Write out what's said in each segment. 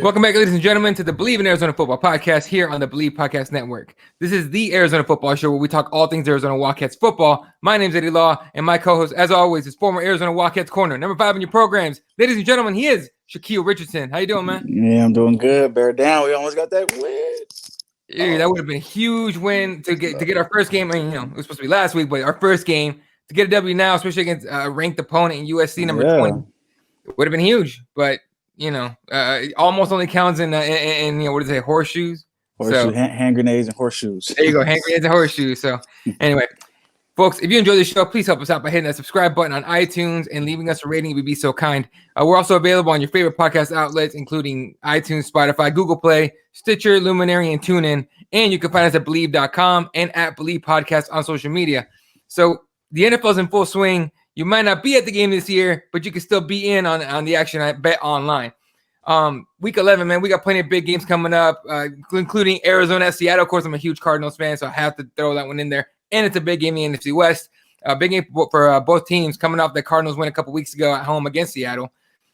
Welcome back, ladies and gentlemen, to the Bleav in Arizona Football podcast here on the Bleav Podcast Network. This is the Arizona Football Show where we talk all things Arizona Wildcats football. My name's Eddie Law, and my co-host, as always, is former Arizona Wildcats corner, number 5 in your programs. Ladies and gentlemen, he is Shaquille Richardson. How you doing, man? Yeah, I'm doing good. Bear down. We almost got that win. Yeah, that would have been a huge win to get our first game. I mean, it was supposed to be last week, but our first game to get a W now, especially against a ranked opponent in USC number 20, it would have been huge. But almost only counts in what do they say, horseshoes? Hand grenades and horseshoes. There you go, hand grenades and horseshoes. So anyway, folks, if you enjoy the show, please help us out by hitting that subscribe button on iTunes and leaving us a rating if you'd be so kind. We're also available on your favorite podcast outlets, including iTunes, Spotify, Google Play, Stitcher, Luminary, and TuneIn. And you can find us at Bleav.com and at Bleav Podcast on social media. So the NFL's in full swing. You might not be at the game this year, but you can still be in on the action at Bet Online. Week 11, man, we got plenty of big games coming up, including Arizona at Seattle. Of course, I'm a huge Cardinals fan, so I have to throw that one in there. And it's a big game in the NFC West. A big game for both teams coming off the Cardinals win a couple weeks ago at home against Seattle.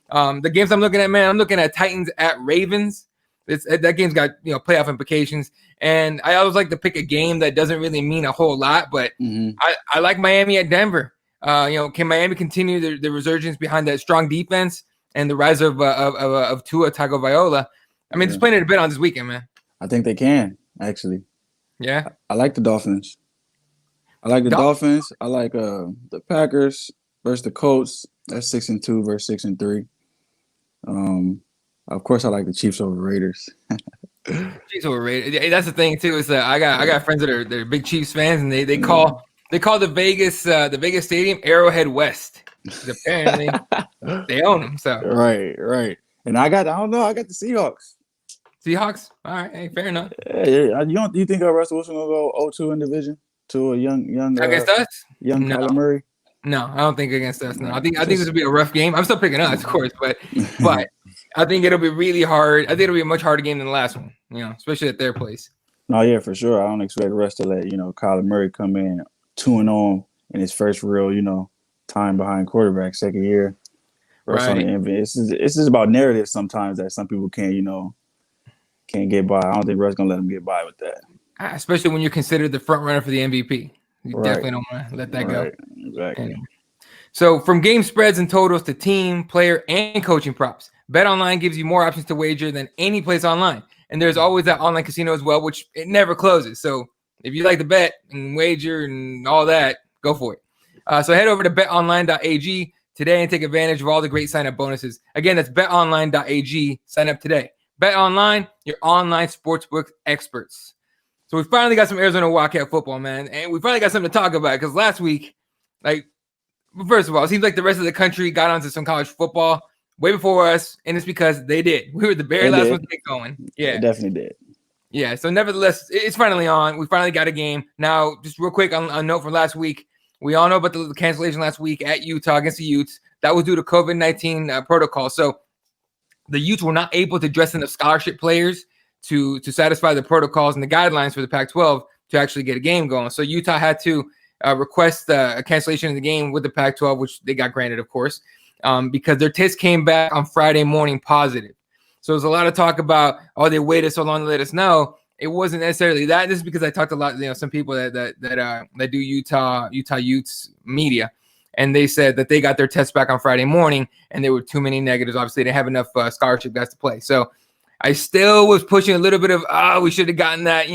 The games I'm looking at, man, I'm looking at Titans at Ravens. That game's got playoff implications. And I always like to pick a game that doesn't really mean a whole lot, but I like Miami at Denver. Can Miami continue the resurgence behind that strong defense and the rise of Tua Tagovailoa? I mean, there's plenty to bet on this weekend, man. I think they can, actually. Yeah. I like the Dolphins. I like the Dolphins. I like the Packers versus the Colts. That's 6-2 versus 6-3. Of course, I like the Chiefs over Raiders. Chiefs over Raiders. That's the thing too. Is that I got friends that are big Chiefs fans, and they call the Vegas stadium Arrowhead West. Apparently, they own them. So right. And I got the Seahawks. Seahawks. All right, hey, fair enough. Yeah. You think Russell Wilson will go 0-2 in division to a young against us? Young Kyler Murray? No, I don't think against us. No, I think this will be a rough game. I'm still picking us, of course, but I think it'll be really hard. I think it'll be a much harder game than the last one. Especially at their place. No, yeah, for sure. I don't expect Russ to let Kyler Murray come in 2-0 in his first real time behind quarterback, second year. Russ on the MVP. It's just about narrative sometimes that some people can't get by. I don't think Russ gonna let him get by with that. Especially when you're considered the front runner for the MVP. You definitely don't want to let that go. Exactly. Anyway. So from game spreads and totals to team, player, and coaching props, Bet Online gives you more options to wager than any place online. And there's always that online casino as well, which it never closes. So if you like to bet and wager and all that, go for it. So head over to betonline.ag today and take advantage of all the great sign-up bonuses. Again, that's betonline.ag. Sign up today. Bet Online, your online sportsbook experts. So we finally got some Arizona Wildcat football, man. And we finally got something to talk about because last week, first of all, it seems like the rest of the country got onto some college football way before us, and it's because they did. We were the very last ones to get going. Yeah, they definitely did. Yeah, so nevertheless, it's finally on. We finally got a game. Now, just real quick, on a note from last week, we all know about the cancellation last week at Utah against the Utes. That was due to COVID-19 protocol. So the Utes were not able to dress in the scholarship players to satisfy the protocols and the guidelines for the Pac-12 to actually get a game going. So Utah had to request a cancellation of the game with the Pac-12, which they got granted, of course, because their test came back on Friday morning positive. So there's a lot of talk about, they waited so long to let us know. It wasn't necessarily that. This is because I talked a lot, some people that do Utah Utes media, and they said that they got their test back on Friday morning, and there were too many negatives. Obviously, they didn't have enough scholarship guys to play. So I still was pushing a little bit of, we should have gotten that,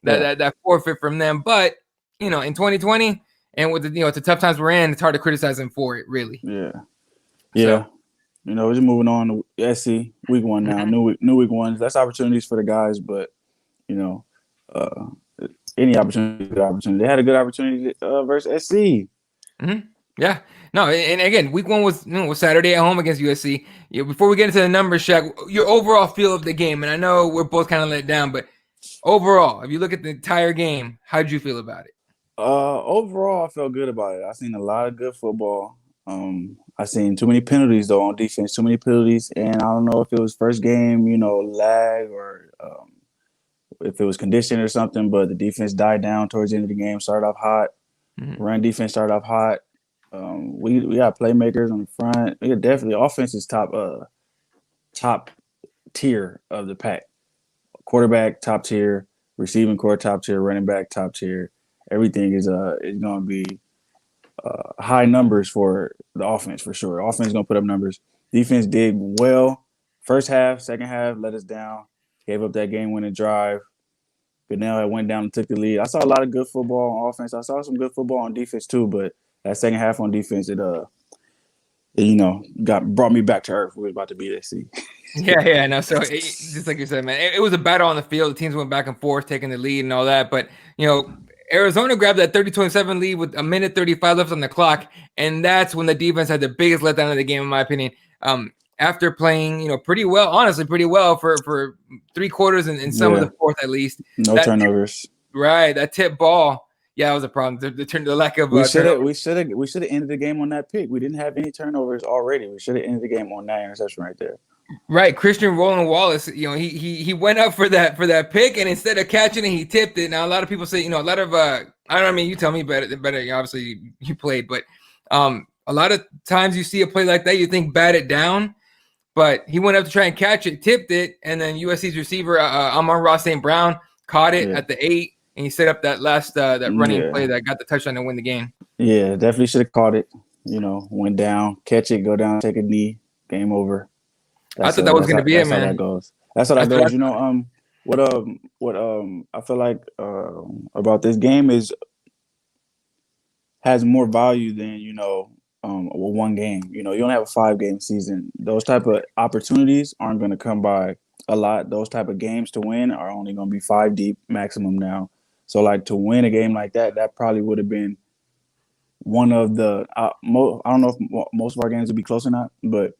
that forfeit from them. But, in 2020 and with the tough times we're in, it's hard to criticize them for it, really. Yeah. So, we're just moving on to SC week 1 now, new week 1. That's opportunities for the guys, but, any opportunity, good opportunity. They had a good opportunity versus SC. Mm-hmm. Yeah. No, and again, week 1 was Saturday at home against USC. Before we get into the numbers, Shaq, your overall feel of the game, and I know we're both kind of let down, but overall, if you look at the entire game, how did you feel about it? Overall, I felt good about it. I seen a lot of good football. I seen too many penalties though on defense, too many penalties, and I don't know if it was first game, lag or if it was conditioned or something. But the defense died down towards the end of the game. Started off hot. Run defense started off hot. We got playmakers on the front. We got definitely offense is top tier of the pack. Quarterback top tier, receiving core top tier, running back top tier. Everything is going to be high numbers for the offense for sure. Offense is going to put up numbers. Defense did well. First half, second half, let us down. Gave up that game-winning drive. Goodell had went down and took the lead. I saw a lot of good football on offense. I saw some good football on defense too, but that second half on defense, it brought me back to earth. We was about to beat SC. Yeah, no. So just like you said, man, it was a battle on the field. The teams went back and forth, taking the lead and all that. But Arizona grabbed that 30-27 lead with a minute 35 left on the clock, and that's when the defense had the biggest letdown of the game, in my opinion. After playing, pretty well, honestly, pretty well for 3 quarters and some of the fourth at least. No turnovers. Right, that tip ball. Yeah, that was a problem. The lack of we should have ended the game on that pick. We didn't have any turnovers already. We should have ended the game on that interception right there. Right, Christian Roland Wallace. He went up for that pick, and instead of catching it, he tipped it. Now a lot of people say, a lot of I don't know. I mean, you tell me better. Obviously, you played, but a lot of times you see a play like that, you think bat it down, but he went up to try and catch it, tipped it, and then USC's receiver Amon-Ra St. Brown caught it at the 8. And he set up that last that running play that got the touchdown to win the game. Yeah, definitely should have caught it. Went down, catch it, go down, take a knee, game over. I thought that was going to be it, man. That's how that goes. That's how that goes. What I feel like about this game has more value than one game. You don't have a 5-game season. Those type of opportunities aren't going to come by a lot. Those type of games to win are only going to be 5 deep maximum now. So, like, to win a game like that probably would have been one of the I don't know if most of our games would be close or not, but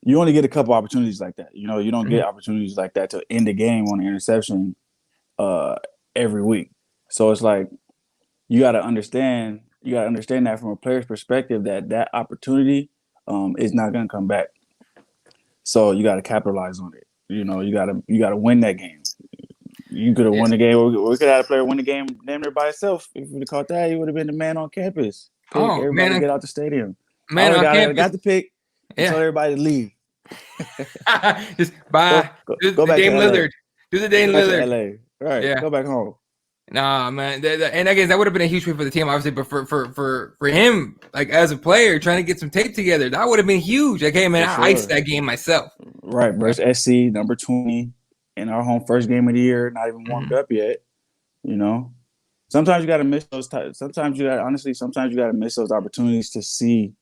you only get a couple opportunities like that. You don't get opportunities like that to end the game on an interception every week. So it's like you got to understand that from a player's perspective that opportunity is not going to come back. So you got to capitalize on it. You got to win that game. You could have won the game. We could have had a player win the game damn near by himself. If we would have caught that, he would have been the man on campus. Everybody get out the stadium. Man on campus. Got the pick. Yeah. Tell everybody to leave. Just bye. Go back Dame to Lillard. Do the Dame Lillard. LA. Right. Yeah. Go back home. Nah, man. And I guess that would have been a huge win for the team, obviously. But for him, like as a player, trying to get some tape together, that would have been huge. Like, hey, man, I iced that game myself. Right. Versus SC, number 20. In our home first game of the year, not even warmed up yet. Sometimes you got to miss those. Sometimes you got to miss those opportunities to see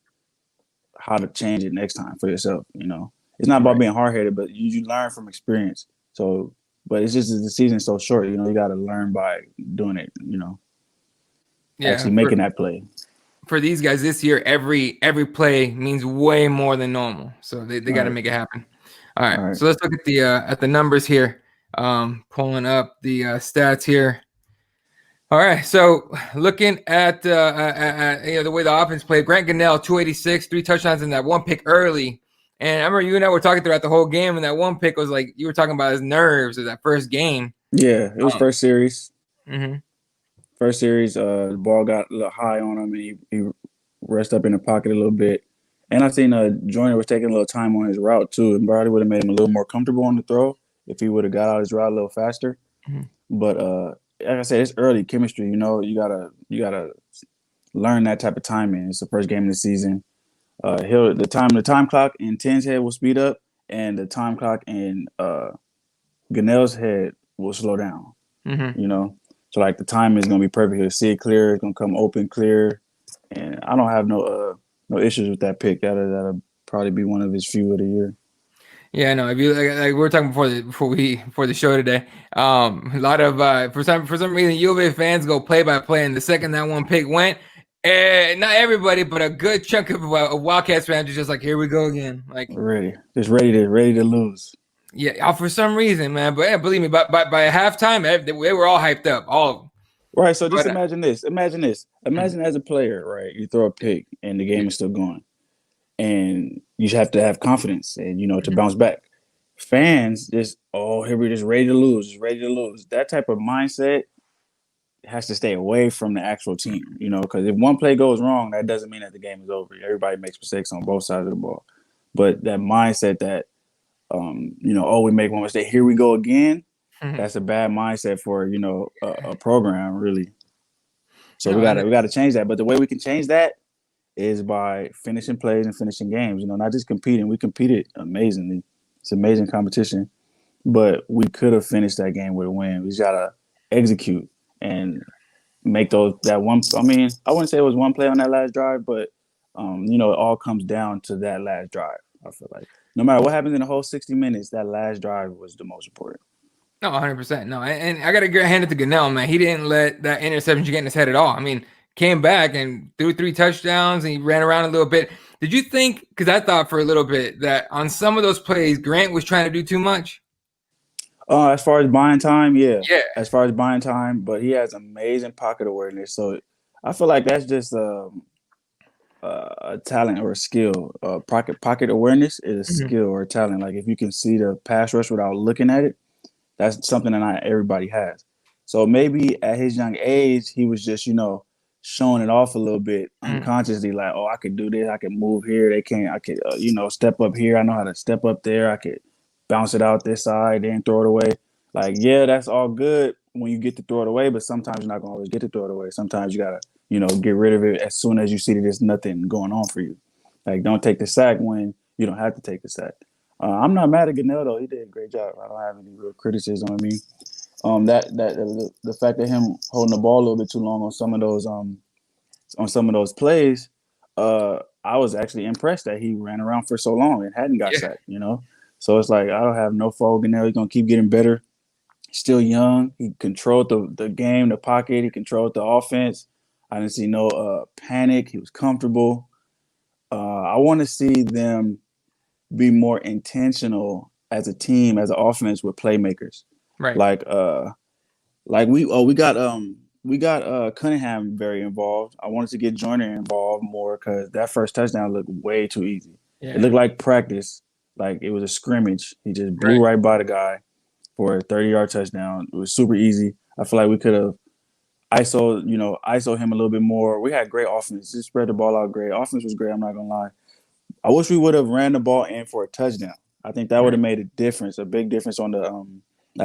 how to change it next time for yourself. It's not about being hard headed, but you learn from experience. So, but it's just the season's so short. You got to learn by doing it. Actually making that play. For these guys this year, every play means way more than normal. So they got to make it happen. All right, so let's look at the numbers here. Pulling up the stats here. All right, so looking at the way the offense played, Grant Gunnell, 286, 3 touchdowns and that 1 pick early. And I remember you and I were talking throughout the whole game, and that 1 pick was like you were talking about his nerves of that first game. Yeah, it was first series. Mm-hmm. First series, the ball got a little high on him, and he rested up in the pocket a little bit. And I seen Joyner was taking a little time on his route too, and probably would have made him a little more comfortable on the throw if he would have got out his route a little faster. Mm-hmm. But like I said, it's early chemistry. You gotta learn that type of timing. It's the first game of the season. The time clock in 10's head will speed up, and the time clock in Gunnell's head will slow down. Mm-hmm. So like the time is gonna be perfect. He'll see it clear. It's gonna come open clear, and I don't have no issues with that pick. That'll probably be one of his few of the year. Yeah, no. If you like we were talking before the show today, a lot of for some reason U of A fans go play by play, and the second that 1 pick went, not everybody, but a good chunk of Wildcats fans are just like, here we go again, like ready to lose. Yeah, for some reason, man. But yeah, believe me, by halftime, they were all hyped up, all of them. Right, so just imagine this. Imagine as a player, right? You throw a pick and the game is still going. And you have to have confidence and, to bounce back. Fans here we just ready to lose. That type of mindset has to stay away from the actual team, because if one play goes wrong, that doesn't mean that the game is over. Everybody makes mistakes on both sides of the ball. But that mindset that we make one mistake, here we go again. Mhm. That's a bad mindset for a program, really. So No, we and gotta change that. But the way we can change that is by finishing plays and finishing games. Not just competing. We competed amazingly. It's amazing competition, but we could have finished that game with a win. We just gotta execute and make that one. I mean, I wouldn't say it was one play on that last drive, but it all comes down to that last drive. I feel like no matter what happens in the whole 60 minutes, that last drive was the most important. no, 100%. No, and I got to hand it to Gunnell, man. He didn't let that interception get in his head at all. I mean, came back and threw 3 touchdowns and he ran around a little bit. Did you think, because I thought for a little bit that on some of those plays, Grant was trying to do too much? As far as buying time, yeah. Yeah. As far as buying time, but he has amazing pocket awareness. So I feel like that's just a talent or a skill. Pocket awareness is a skill or a talent. Like if you can see the pass rush without looking at it, that's something that not everybody has. So maybe at his young age, he was just, showing it off a little bit unconsciously, like, oh, I could do this, I could move here, they can't, I could, step up here, I know how to step up there, I could bounce it out this side, then throw it away. Like, yeah, that's all good when you get to throw it away, but sometimes you're not gonna always get to throw it away. Sometimes you gotta, get rid of it as soon as you see that there's nothing going on for you. Like, don't take the sack when you don't have to take the sack. I'm not mad at Gunnell though; he did a great job. I don't have any real criticism on me. The fact that him holding the ball a little bit too long on some of those plays, I was actually impressed that he ran around for so long and hadn't got sacked. So it's like I don't have no fault in there. He's gonna keep getting better. He's still young. He controlled the game, the pocket. He controlled the offense. I didn't see no panic. He was comfortable. I want to see them be more intentional as a team, as an offense with playmakers. Right. Like we got Cunningham very involved. I wanted to get Joyner involved more because that first touchdown looked way too easy. Yeah. It looked like practice, like it was a scrimmage. He just blew right by the guy for a 30-yard touchdown. It was super easy. I feel like we could have ISO him a little bit more. We had great offense. Just spread the ball out great. Offense was great, I'm not gonna lie. I wish we would have ran the ball in for a touchdown. I think that would have made a difference, a big difference on the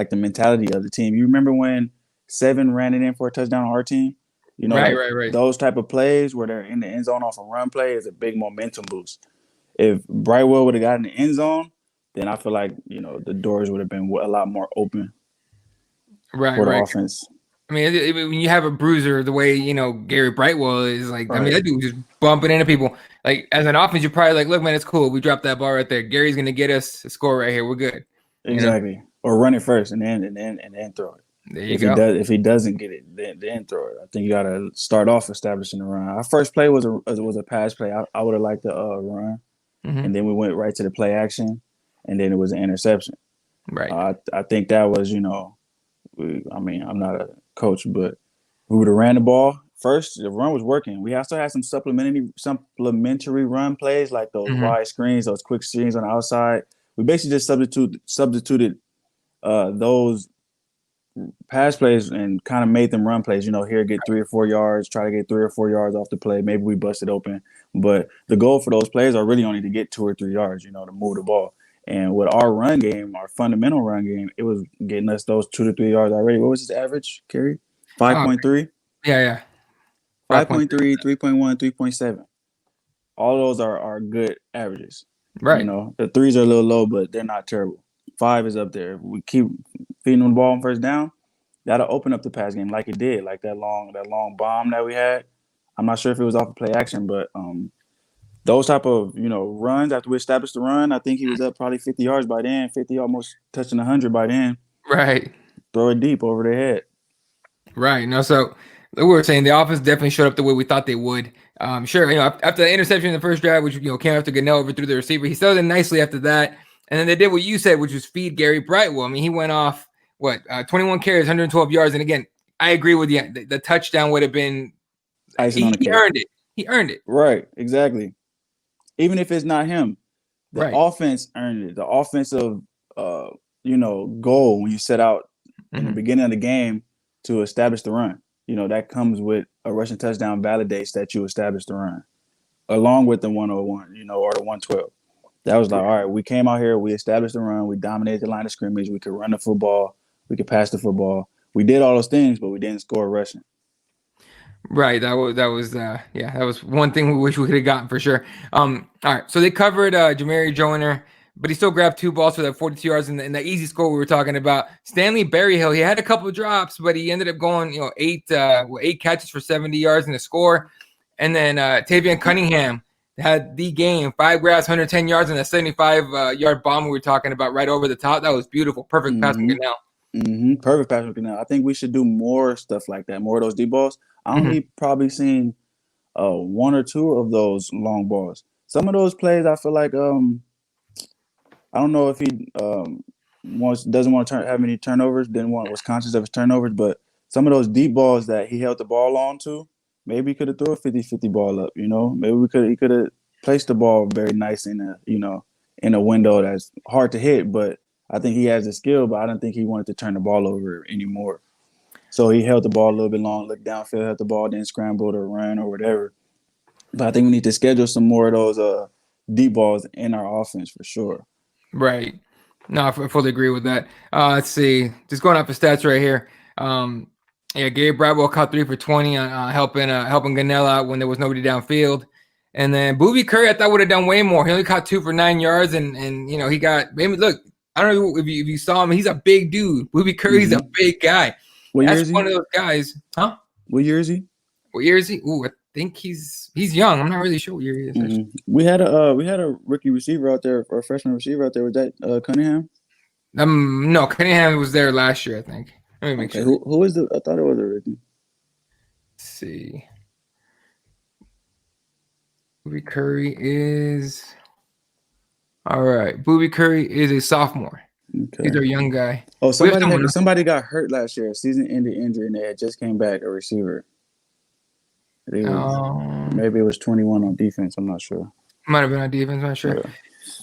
the mentality of the team. You remember when 7 ran it in for a touchdown on our team? Right. Those type of plays where they're in the end zone off a run play is a big momentum boost. If Brightwell would have gotten the end zone, then I feel like, the doors would have been a lot more open for the offense. I mean, when you have a bruiser, the way, Gary Brightwell is like, I mean, that dude just bumping into people. Like, as an offense, you're probably like, look, man, it's cool. We dropped that ball right there. Gary's going to get us a score right here. We're good. Exactly. Or run it first and then throw it. There you go. If he doesn't get it, then throw it. I think you got to start off establishing the run. Our first play was a pass play. I would have liked the run. And then we went right to the play action, and then it was an interception. Right. I think that was, I'm not a coach, but we would have ran the ball first. The run was working. We also had some supplementary run plays like those wide screens, those quick screens on the outside. We basically just substituted those pass plays and kind of made them run plays. Here get 3 or 4 yards, try to get 3 or 4 yards off the play. Maybe we bust it open, but the goal for those plays are really only to get 2 or 3 yards. To move the ball. And with our run game, our fundamental run game, it was getting us those 2 to 3 yards already. What was his average, Kerry? 5.3? Yeah. 5.3, 3.1, 3.7. All those are good averages. Right. The 3s are a little low, but they're not terrible. 5 is up there. If we keep feeding them the ball on first down, that'll open up the pass game like it did, like that long bomb that we had. I'm not sure if it was off of play action, but those type of, runs after we established the run, I think he was up probably 50 yards by then, 50, almost touching 100 by then. Right. Throw it deep over their head. Right. No, so we were saying the offense definitely showed up the way we thought they would. Sure, after the interception in the first drive, which, came after Gunnell overthrew the receiver, he settled in nicely after that. And then they did what you said, which was feed Gary Brightwell. I mean, he went off, 21 carries, 112 yards. And again, I agree with you. The touchdown would have been – he earned it. He earned it. Right, exactly. Even if it's not him, the offense earned it. The offensive, goal when you set out in the beginning of the game to establish the run, that comes with a rushing touchdown validates that you established the run, along with the 101, or the 112. That was like, all right, we came out here, we established the run, we dominated the line of scrimmage, we could run the football, we could pass the football. We did all those things, but we didn't score rushing. Right. That was one thing we wish we could have gotten for sure. All right. So they covered Jamari Joyner, but he still grabbed 2 balls for that 42 yards in the easy score we were talking about. Stanley Berryhill, he had a couple of drops, but he ended up going, 8 catches for 70 yards in the score. And then Tavian Cunningham had the game, 5 grabs, 110 yards, and a 75-yard bomb we were talking about right over the top. That was beautiful. Perfect pass from Goodell. Perfect pass from Goodell. I think we should do more stuff like that, more of those deep balls. I only probably seen 1 or 2 of those long balls. Some of those plays, I feel like I don't know if he doesn't want to have any turnovers, was conscious of his turnovers, but some of those deep balls that he held the ball on to, maybe he could have threw a 50-50 ball up, Maybe he could have placed the ball very nice in a window that's hard to hit, but I think he has the skill, but I don't think he wanted to turn the ball over anymore. So he held the ball a little bit long, looked downfield, held the ball, then scrambled or ran or whatever. But I think we need to schedule some more of those deep balls in our offense for sure. Right. No, I fully agree with that. Let's see. Just going off the stats right here. Gabe Bradwell caught 3 for 20 on helping Gunnell out when there was nobody downfield. And then Bleav Curry, I thought would have done way more. He only caught 2 for 9 yards, and he got maybe look. I don't know if you saw him. He's a big dude. Bleav Curry's a big guy. That's one of those guys, huh? What year is he? Ooh, I think he's young. I'm not really sure what year he is. We had a rookie receiver out there, or a freshman receiver out there. Was that Cunningham? No, Cunningham was there last year, I think. Let me make sure. Who is I thought it was a rookie. Let's see. Bleav Curry is all right. Bleav Curry is a sophomore. Okay. He's our young guy. Oh, somebody got hurt last year, season-ending injury, and they had just came back, a receiver. Maybe it was 21 on defense. I'm not sure. Might have been on defense. I'm not sure. Yeah.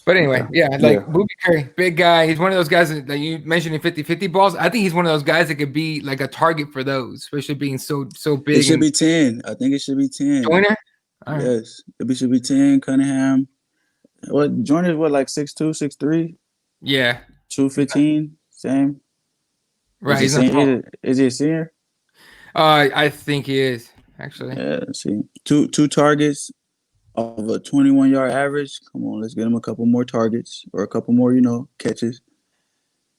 But anyway, Bleav Curry, big guy. He's one of those guys that you mentioned in 50-50 balls. I think he's one of those guys that could be like a target for those, especially being so big. It should be 10. I think it should be 10. Joyner? Yes. It should be 10. Cunningham. Joyner's like 6'2", 6'3"? Yeah. 215, same. Right. Is he a senior? I think he is, actually. Yeah, let's see. Two targets of a 21-yard average. Come on, let's get him a couple more targets or a couple more, catches.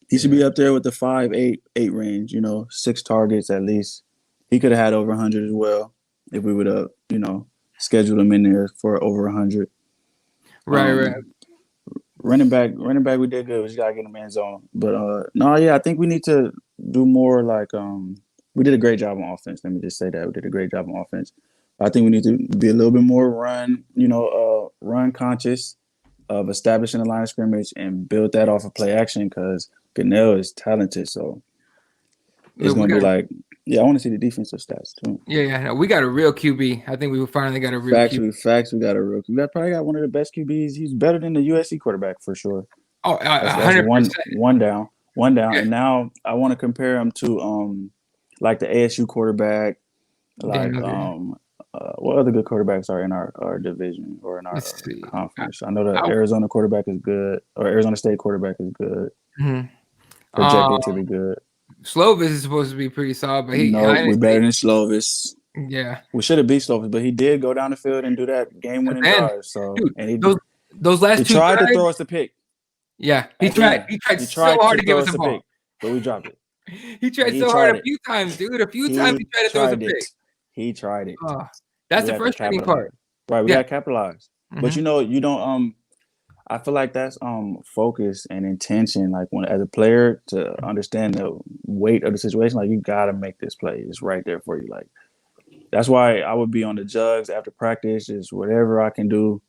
He should be up there with the 5-8 range, 6 targets at least. He could have had over 100 as well if we would have, scheduled him in there for over 100. Right. Running back, we did good. We just gotta get him in zone. But I think we need to do more. Like we did a great job on offense. Let me just say that we did a great job on offense. I think we need to be a little bit more run conscious of establishing a line of scrimmage and build that off of play action because Gunnell is talented. So it's gonna be like, I want to see the defensive stats too. Yeah. No, we got a real QB. I think we finally got a real QB. Facts. We got a real QB. We probably got one of the best QBs. He's better than the USC quarterback for sure. Oh, 100%. One down. Yeah. And now I want to compare him to like the ASU quarterback. Like what other good quarterbacks are in our division or in our conference? I know the Arizona quarterback is good, or Arizona State quarterback is good. Projected to be good. Slovis is supposed to be pretty solid, but we're better than Slovis. Yeah, we should have beat Slovis, but he did go down the field and do that game-winning drive. So, dude, and those last he two tried drives, to throw us a pick. Yeah, he tried so hard to give us a ball, pick, but we dropped it. He tried so hard a few times, dude. A few times he tried to throw us a pick. He tried it. That's the frustrating part. Right, we got to capitalize. But you don't. I feel like that's focus and intention. Like when as a player to understand the weight of the situation, like you gotta make this play. It's right there for you. Like that's why I would be on the jugs after practice, just whatever I can do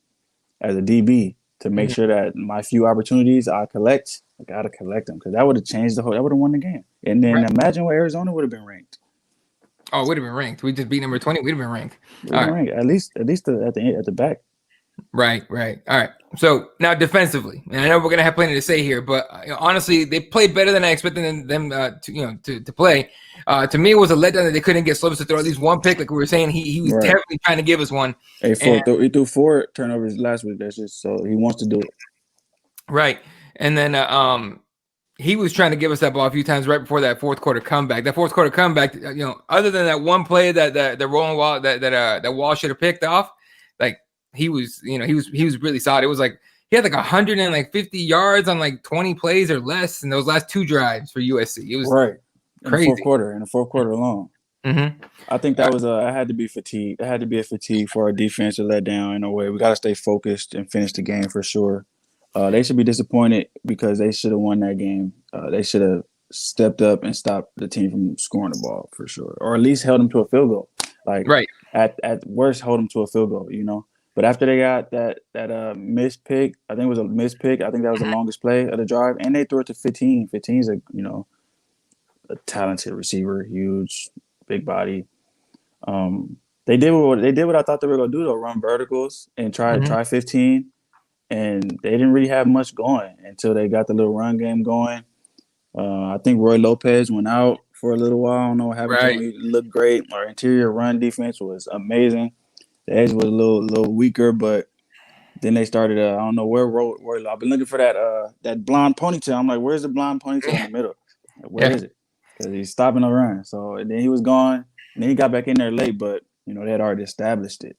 as a DB to make sure that my few opportunities I gotta collect them because that would have changed that would have won the game. And then imagine where Arizona would have been ranked. Oh, it would have been ranked. We just beat number 20. We'd have been ranked. At least at the back. Right. All right. So now defensively, and I know we're gonna have plenty to say here, but honestly, they played better than I expected them to play. To me, it was a letdown that they couldn't get Slovis to throw at least one pick. Like we were saying, he was terribly trying to give us one. He threw 4 turnovers last week. That's just so he wants to do it. Right. And then he was trying to give us that ball a few times right before that fourth quarter comeback. That fourth quarter comeback, other than that one play that the rolling wall that Wall should have picked off, like he was really solid. It was like he had like 150 yards on like 20 plays or less in those last 2 drives for USC. It was right in crazy. the fourth quarter alone. Mm-hmm. I think that was I had to be fatigued. It had to be a fatigue for our defense to let down in a way. We got to stay focused and finish the game for sure. They should be disappointed because they should have won that game. They should have stepped up and stopped the team from scoring the ball for sure, or at least held them to a field goal. Like right. At worst, hold them to a field goal. But after they got that missed pick, I think it was a missed pick. I think that was the longest play of the drive, and they threw it to 15. 15 is a talented receiver, huge, big body. They did what I thought they were gonna do though, run verticals and try 15, and they didn't really have much going until they got the little run game going. I think Roy Lopez went out for a little while. I don't know what happened to him. He looked great. Our interior run defense was amazing. The edge was a little weaker, but then they started. I don't know where Roy. I've been looking for that blonde ponytail. I'm like, where's the blonde ponytail in the middle? Where is it? Because he's stopping the run. So and then he was gone. And then he got back in there late, but they had already established it.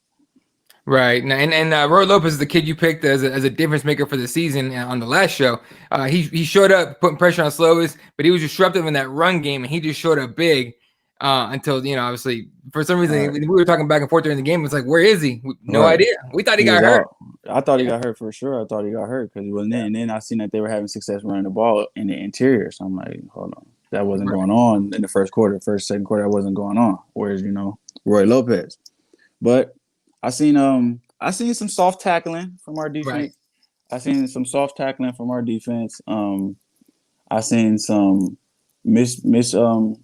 Right. And Roy Lopez is the kid you picked as a difference maker for the season on the last show. He showed up putting pressure on Slovis, but he was disruptive in that run game, and he just showed up big until, obviously, for some reason, we were talking back and forth during the game. It's like, where is he? No idea. We thought he got hurt. I thought he got hurt for sure. I thought he got hurt because he wasn't in. And then I seen that they were having success running the ball in the interior. So I'm like, hold on. That wasn't going on in the first quarter. Second quarter, that wasn't going on. Whereas, Roy Lopez. But I seen some soft tackling from our defense. Right. I seen some soft tackling from our defense. I seen some mistime,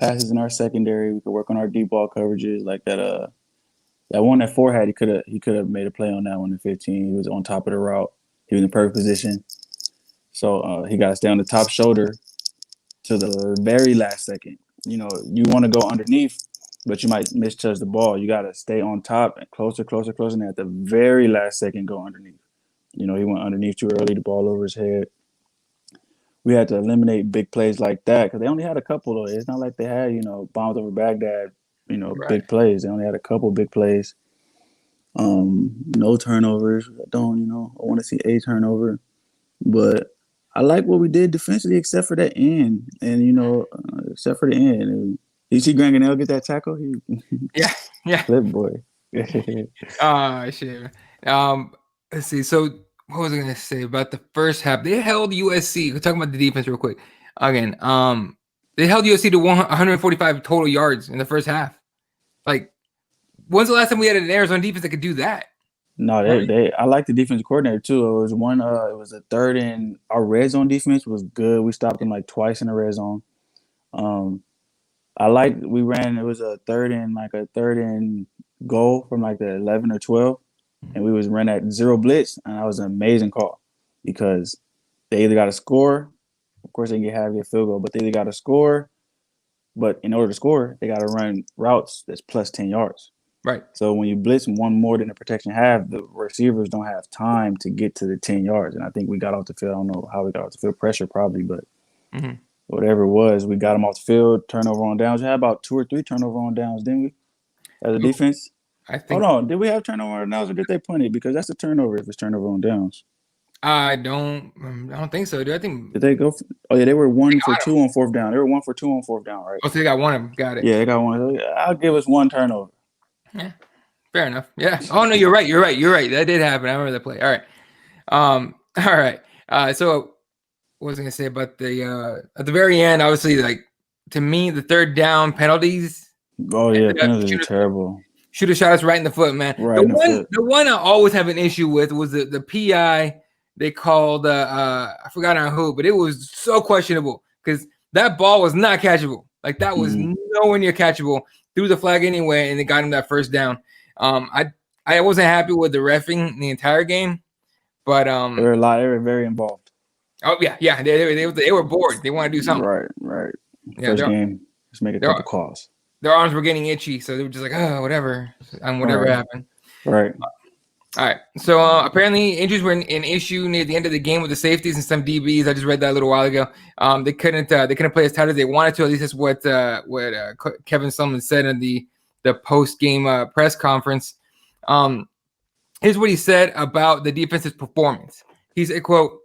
passes in our secondary. We could work on our deep ball coverages like that. That one that 4 had, he could have made a play on that one in 15. He was on top of the route. He was in perfect position. So he got to stay on the top shoulder to the very last second. You want to go underneath, but you might misjudge the ball. You got to stay on top and closer, and at the very last second go underneath. He went underneath too early, the ball over his head. We had to eliminate big plays like that because they only had a couple though. It's not like they had, bombs over Baghdad, big plays. They only had a couple big plays. No turnovers. I want to see a turnover. But I like what we did defensively except for that end. And, except for the end. And you see Grant Gunnell get that tackle? Yeah. Flip boy. Oh, shit. Let's see. So what was I going to say about the first half? They held USC. We're talking about the defense real quick. Again, they held USC to 145 total yards in the first half. Like, when's the last time we had an Arizona defense that could do that? No, I like the defensive coordinator too. It was a third and our red zone defense was good. We stopped them like twice in the red zone. It was a third and goal from like the 11 or 12. And we was run at zero blitz, and that was an amazing call because they either got to score. Of course, they can get half your field goal, but they either got to score. But in order to score, they got to run routes that's plus 10 yards. Right. So when you blitz one more than the protection half, the receivers don't have time to get to the 10 yards. And I think we got off the field. I don't know how we got off the field. Pressure probably, but whatever it was, we got them off the field. Turnover on downs. We had about 2 or 3 turnover on downs, didn't we? As a defense. I think. Hold on. Did we have turnover on downs or did they punt it? Because that's a turnover if it's turnover on downs. I don't think so, dude. I think. Did they go? They were 1 for 2 on fourth down. They were 1 for 2 on fourth down, right? Oh, so they got one of them. Got it. Yeah, they got one. I'll give us 1 turnover. Yeah, fair enough. Yeah. Oh no, you're right. That did happen. I remember that play. All right. All right. So what was I gonna say about the at the very end? Obviously, like to me, the third down penalties. Oh yeah, penalties are terrible. Should have shot us right in the foot, man. Right the one I always have an issue with was the PI they called. I forgot on who, but it was so questionable because that ball was not catchable. Like that was nowhere near catchable. Threw the flag anyway, and they got him that first down. I wasn't happy with the reffing the entire game, but they were very involved. Oh yeah, they were bored. They want to do something. Right. Yeah, first game, let's make a couple calls. Their arms were getting itchy, so they were just like, oh, whatever, and whatever happened. Right. All right. So apparently injuries were an issue near the end of the game with the safeties and some DBs. I just read that a little while ago. They couldn't play as tight as they wanted to. At least that's what Kevin Sullivan said in the post game press conference. Here's what he said about the defense's performance. He said, "Quote: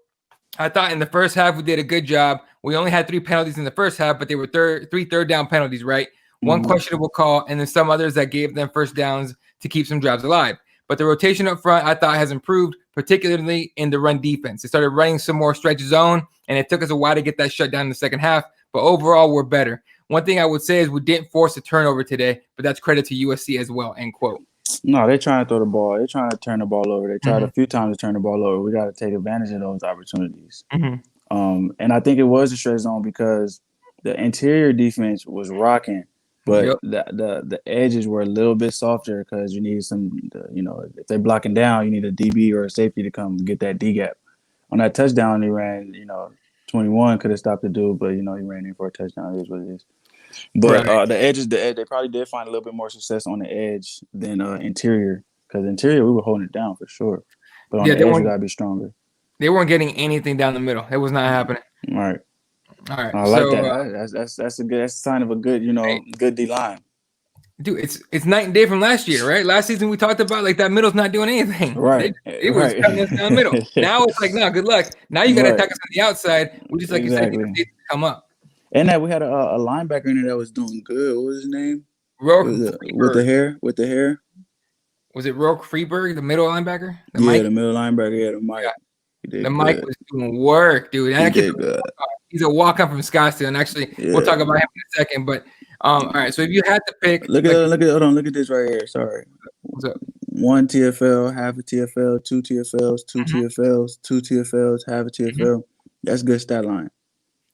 I thought in the first half we did a good job. We only had 3 penalties in the first half, but they were three third down penalties, right? One questionable call, and then some others that gave them first downs to keep some drives alive. But the rotation up front, I thought, has improved, particularly in the run defense. They started running some more stretch zone, and it took us a while to get that shut down in the second half. But overall, we're better. One thing I would say is we didn't force a turnover today, but that's credit to USC as well." End quote. No, they're trying to throw the ball. They're trying to turn the ball over. They tried a few times to turn the ball over. We got to take advantage of those opportunities. And I think it was a stretch zone because the interior defense was rocking, but the edges were a little bit softer because you need some, if they're blocking down, you need a DB or a safety to come get that D gap. On that touchdown, he ran, 21 could have stopped the dude, but, he ran in for a touchdown. It is what it is. But the edges, they probably did find a little bit more success on the edge than interior, because interior, we were holding it down for sure. But on the edge, you got to be stronger. They weren't getting anything down the middle. It was not happening. All right. I like that. That's a sign of a good, good D line. Dude, it's night and day from last year, right? Last season we talked about like that middle's not doing anything. Right. It was cutting us down the middle. Now it's like, no, good luck. Now you got to attack us on the outside. We just, like you said, need to come up. And that we had a linebacker in there that was doing good. What was his name? With the hair. Was it Rourke Freeberg, the middle linebacker? The middle linebacker. Yeah, the Mike. The Mike was doing work, dude. He's a walk-on from Scottsdale, and actually, we'll talk about him in a second. But all right, so if you had to pick, look at this right here. Sorry, what's up? 1 TFL, half a TFL, 2 TFLs, 2 TFLs, 2 TFLs, half a TFL. That's good stat line.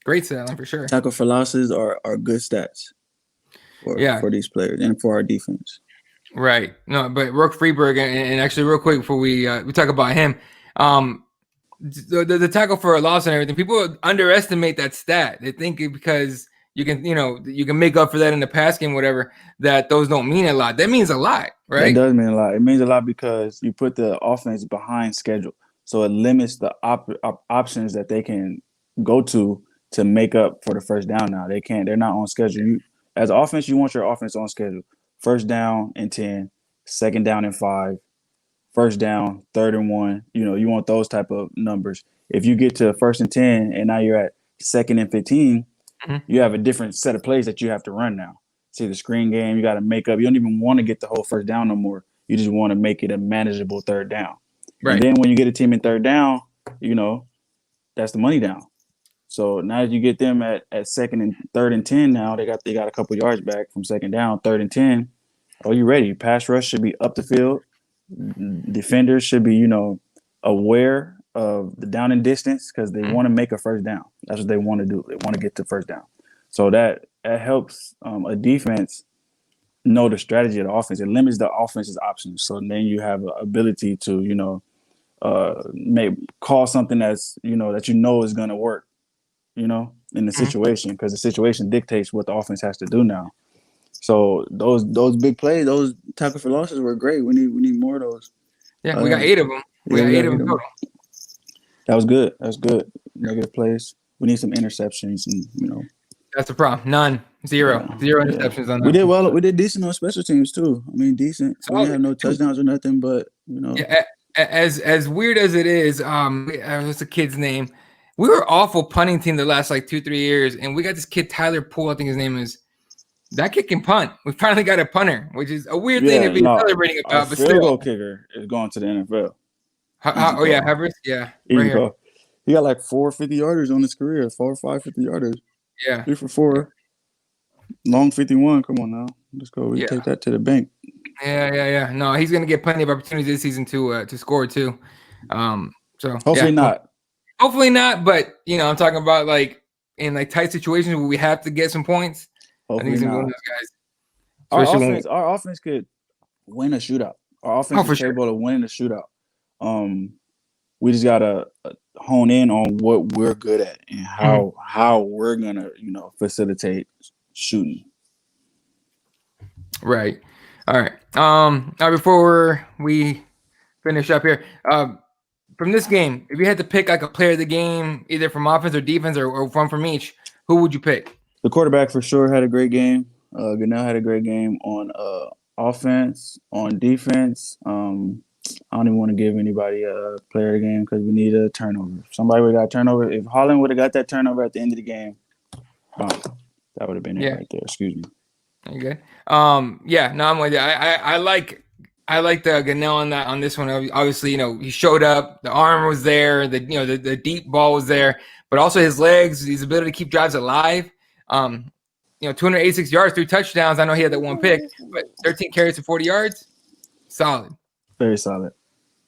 Great stat line for sure. Tackle for losses are good stats for these players and for our defense. Right. No, but Rourke Freeberg, and actually, real quick before we talk about him, the tackle for a loss and everything, people underestimate that stat. They think because you can make up for that in the pass game, whatever, that those don't mean a lot. That means a lot, right? It does mean a lot. It means a lot because you put the offense behind schedule. So it limits the options that they can go to make up for the first down now. They're not on schedule. As offense, you want your offense on schedule. First down and 10, second down and 5, first down, 3rd and 1. You want those type of numbers. If you get to 1st and 10 and now you're at 2nd and 15, you have a different set of plays that you have to run now. See, the screen game, you got to make up. You don't even want to get the whole first down no more. You just want to make it a manageable 3rd down. Right. And then when you get a team in 3rd down, that's the money down. So now that you get them at 2nd and 3rd and 10 now, they got a couple yards back from 2nd down, 3rd and 10. Oh, you ready? Pass rush should be up the field. Defenders should be, aware of the down and distance because they want to make a first down. That's what they want to do. They want to get to first down. So that helps a defense know the strategy of the offense. It limits the offense's options. So then you have an ability to, call something that's, that is going to work, in the situation, because the situation dictates what the offense has to do now. So those big plays, those tackle for losses were great. We need more of those. Yeah, we got 8 of them. We got 8 of them total. That was good. Negative plays. We need some interceptions, and that's the problem. None. Zero interceptions on that. We did well. We did decent on special teams too. I mean, decent. We didn't have no touchdowns or nothing, but Yeah, as weird as it is, what's the kid's name? We were awful punting team the last 2-3 years, and we got this kid Tyler Poole, I think his name is. That kid can punt. We finally got a punter, which is a weird thing to be celebrating about. But field goal kicker is going to the NFL. Havertz, yeah, right here. He got 4 50-yarders on his career, 4 or 5 50-yarders. Yeah, 3 for 4. Long 51. Come on now, let's go. We take that to the bank. Yeah. No, he's gonna get plenty of opportunities this season to score too. So hopefully not. Hopefully not, but I'm talking about in tight situations where we have to get some points. Hopefully I think he's not. one of those guys. Our offense could win a shootout. Our offense is capable of winning a shootout. We just gotta hone in on what we're good at and how we're gonna facilitate shooting. Right. All right. Now before we finish up here. From this game, if you had to pick like a player of the game, either from offense or defense or from each, who would you pick? The quarterback for sure had a great game. Goodell had a great game on offense, on defense. I don't even want to give anybody a player of the game because we need a turnover. If somebody would have got a turnover. If Holland would have got that turnover at the end of the game, boom, that would have been it right there. Excuse me. You good? Yeah, no, I'm with you. I like the Goodell on this one. Obviously, he showed up. The arm was there. The deep ball was there, but also his legs, his ability to keep drives alive. 286 yards, 3 touchdowns. I know he had that one pick, but 13 carries for 40 yards. Solid. Very solid.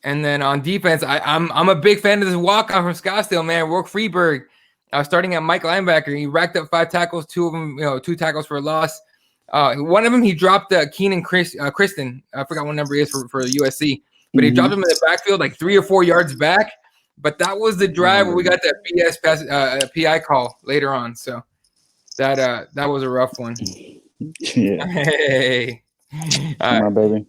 And then on defense, I'm a big fan of this walk-on from Scottsdale, man. Rourke Freeberg, starting at Mike linebacker. He racked up 5 tackles, 2 of them, 2 tackles for a loss. One of them, he dropped Keenan Kristen. I forgot what number he is for USC, but he dropped him in the backfield like 3 or 4 yards back. But that was the drive where we got that BS pass, PI call later on. So that was a rough one. Yeah. Hey. Come on, baby.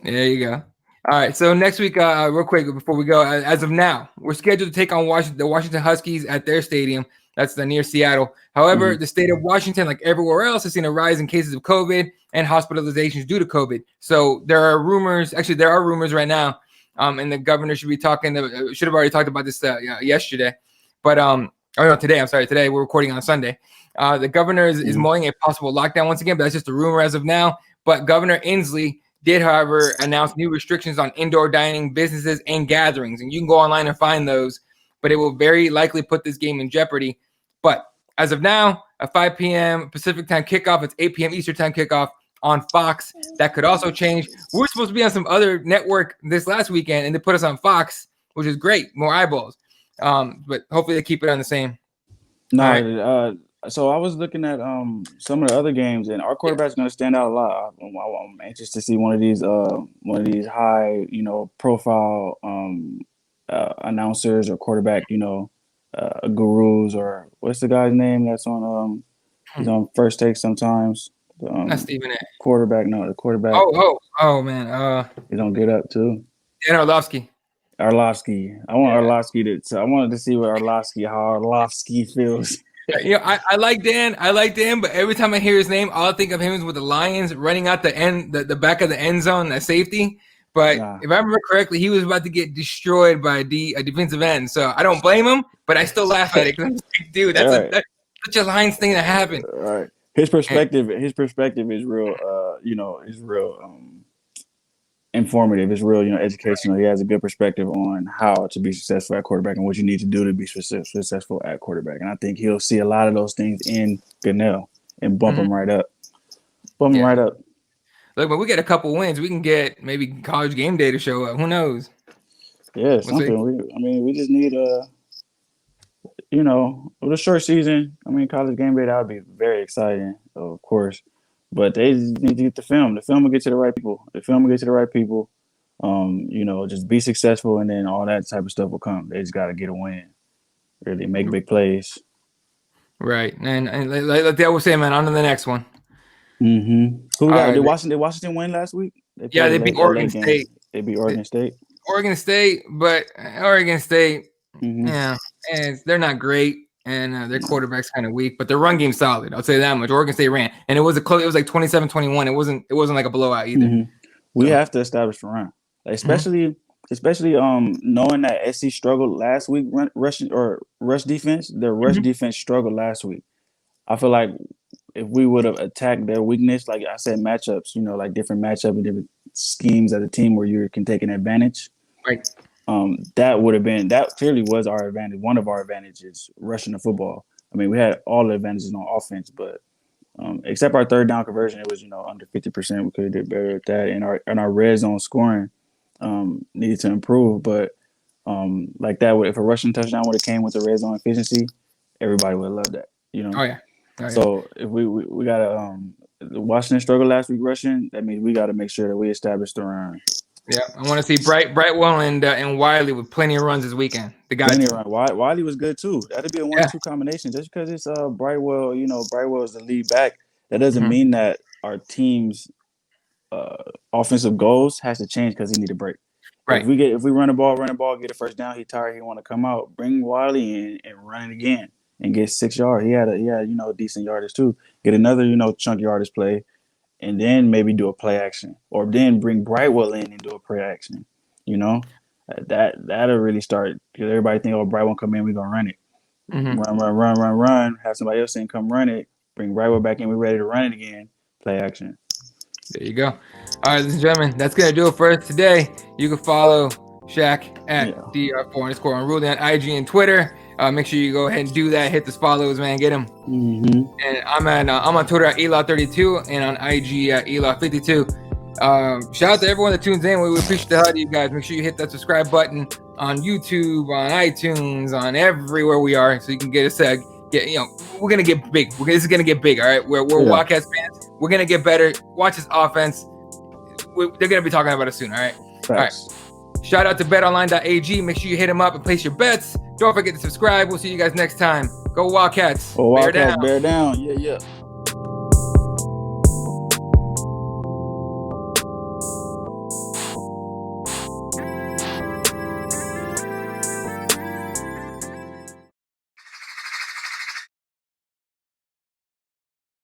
There you go. All right. So next week, real quick before we go, as of now, we're scheduled to take on the Washington Huskies at their stadium. That's near Seattle. However, the state of Washington, like everywhere else, has seen a rise in cases of COVID and hospitalizations due to COVID. So there are rumors right now, and the governor should have already talked about this yesterday. But today. I'm sorry, today. We're recording on Sunday. The governor is mulling a possible lockdown once again, but that's just a rumor as of now. But Governor Inslee did, however, announce new restrictions on indoor dining, businesses, and gatherings. And you can go online and find those, but it will very likely put this game in jeopardy. But as of now, a 5 p.m. Pacific time kickoff, it's 8 p.m. Eastern time kickoff on Fox. That could also change. We were supposed to be on some other network this last weekend, and they put us on Fox, which is great, more eyeballs. But hopefully they keep it on the same. No, so I was looking at some of the other games, and our quarterback's going to stand out a lot. I'm anxious to see one of these high, profile announcers or quarterback, gurus, or what's the guy's name that's on he's on First Take sometimes. Not Stephen A. The quarterback. Oh man. He's on Get Up too. Dan Orlovsky. I wanted to see how Orlovsky feels. I like Dan, but every time I hear his name, all I think of him is with the Lions running out the back of the end zone, that safety. But if I remember correctly, he was about to get destroyed by a defensive end. So I don't blame him, but I still laugh at it. Like, dude, that's such a Lions thing that happened. Right. His perspective is real. Is real informative. It's real, educational. He has a good perspective on how to be successful at quarterback and what you need to do to be successful at quarterback. And I think he'll see a lot of those things in Goodell and bump him right up. Look, but we get a couple wins. We can get maybe College Game Day to show up. Who knows? Yeah, something. We just need with a short season. College Game Day, that would be very exciting, of course. But they just need to get the film. The film will get to the right people. Just be successful, and then all that type of stuff will come. They just got to get a win. Really make big plays. Right, and like they always say, man, on to the next one. Mm-hmm. Who got? Did Washington win last week? They beat Oregon State. They beat Oregon State. Oregon State, yeah, and they're not great. And their quarterback's kind of weak, but their run game's solid. I'll say that much. Oregon State ran, and it was close. It was like 27-21. It wasn't like a blowout either. Mm-hmm. We have to establish the run, especially knowing that SC struggled last week. Rush defense. Their rush defense struggled last week. I feel like if we would have attacked their weakness, like I said, matchups, like different matchup and different schemes as a team where you can take an advantage. Right. That clearly was our advantage. One of our advantages, rushing the football. We had all the advantages on offense, but except our third down conversion, it was under 50%. We could have did better at that, and our red zone scoring needed to improve. But like that, if a rushing touchdown would have came with the red zone efficiency, everybody would have loved that. Oh yeah. So if we got Washington struggled last week rushing, that means we got to make sure that we establish the run. Yeah, I want to see Brightwell and Wiley with plenty of runs this weekend. The guy, Wiley was good too. That'd be a 1-2 combination. Just because it's Brightwell, Brightwell is the lead back. That doesn't mean that our team's offensive goals has to change because he need a break. Right. If we run the ball, get a first down, he tired, he want to come out. Bring Wiley in and run it again and get 6 yards. He had decent yardage too. Get another chunk yardage play, and then maybe do a play action, or then bring Brightwell in and do a play action. That'll really start, because everybody think, Brightwell come in, we gonna run it. Run. Have somebody else in, come run it. Bring Brightwell back in, we're ready to run it again. Play action. There you go. All right, ladies and gentlemen, that's going to do it for us today. You can follow Shaq at DR4_ on Rudy on IG and Twitter. Make sure you go ahead and do that. Hit those follows, man. Get them. Mm-hmm. And I'm on Twitter at Ep.13 and on IG at Ep.52. Shout out to everyone that tunes in. We appreciate the hell out of you guys. Make sure you hit that subscribe button on YouTube, on iTunes, on everywhere we are, so you can get a seg. We're gonna get big. This is gonna get big. All right, we're Wildcats fans. We're gonna get better. Watch this offense. They're gonna be talking about it soon. All right. Thanks. All right. Shout out to betonline.ag. Make sure you hit them up and place your bets. Don't forget to subscribe. We'll see you guys next time. Go Wildcats. Wildcats, bear down. Yeah.